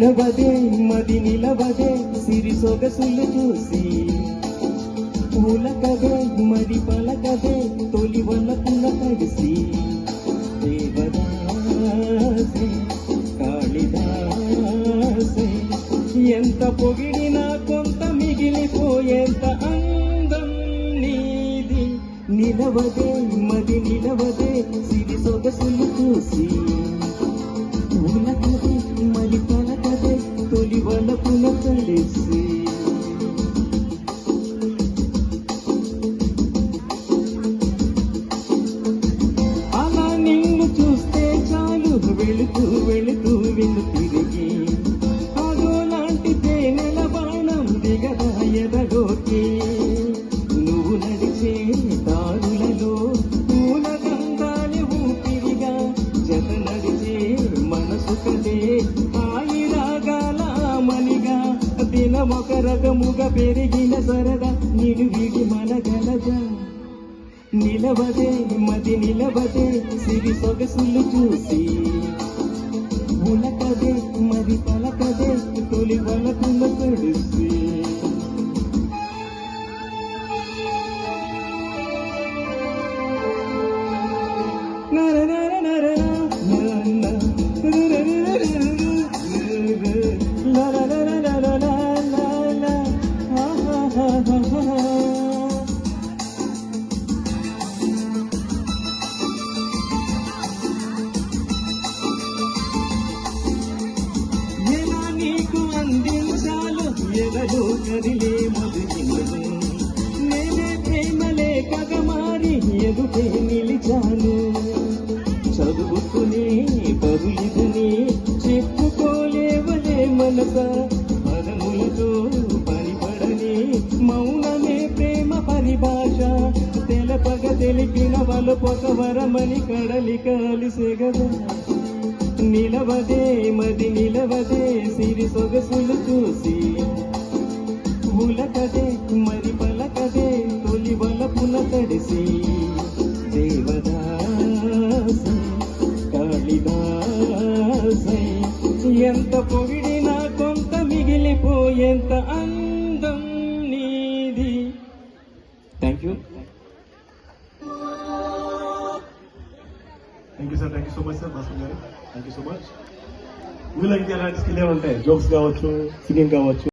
నిలవదే మది నిలవదే సిరి సొగసులు చూసి పూలకదే మరి పలకదే తొలి వలపుల తడిసి దేవదాసే కాళిదాసే ఎంత పొగిడినా కొంత మిగిలిపోయేంత అందం నీది నిలవదే మది నిలవదే సిరి సొగసులు చూసి పూలకదే మరి పలకదే తొలి వలపుల తడిసి వెళుతూ వెళుతూ వెను తిరిగి అదోలాంటి తేనెల బాణం దిగదా ఎదగోకి నువ్వు నడిచే దారులలో పూల గంధాలి ఊపిరిగా జత నడిచే మనసు కదే హాయి రాగాల మనిగా దినమొక రకముగా పెరిగిన సరదా నిన్ను విడి మనగలదా నిలవదే మది నిలవదే సిరి సొగసులు చూసి ఉలకదే మరి పలకదే తొలి వలపుల తడిసి ఎదలో కదిలే మొదటిను నేనే ప్రేమలే కగమారి ఎదుటే నిలిచాను చదువుకునే బదులిదని చెప్పుకోలేవలే మనస పదములతో పనిపడని మౌనమే ప్రేమ పరిభాష తెలపగ తెలిపిన వలపొక వరమని కడలి కాలిసెగదా నిలవదే మది నిలవదే సిరి సొగసులు చూసి ఉలకదే మరి పలకదే తొలి వలపుల తడిసి దేవదాసే కాళిదాసే ఎంత పొగిడినా కొంత మిగిలిపోయేంత అందం నీది. Thank you. Thank you sir. Thank you so much sir. Bhaskar గారు థ్యాంక్ యూ సో మచ్. ఊళ్ళకి ఎలాంటి స్కిల్ ఉంటాయి, జోక్స్ కావచ్చు, సింగింగ్ కావచ్చు.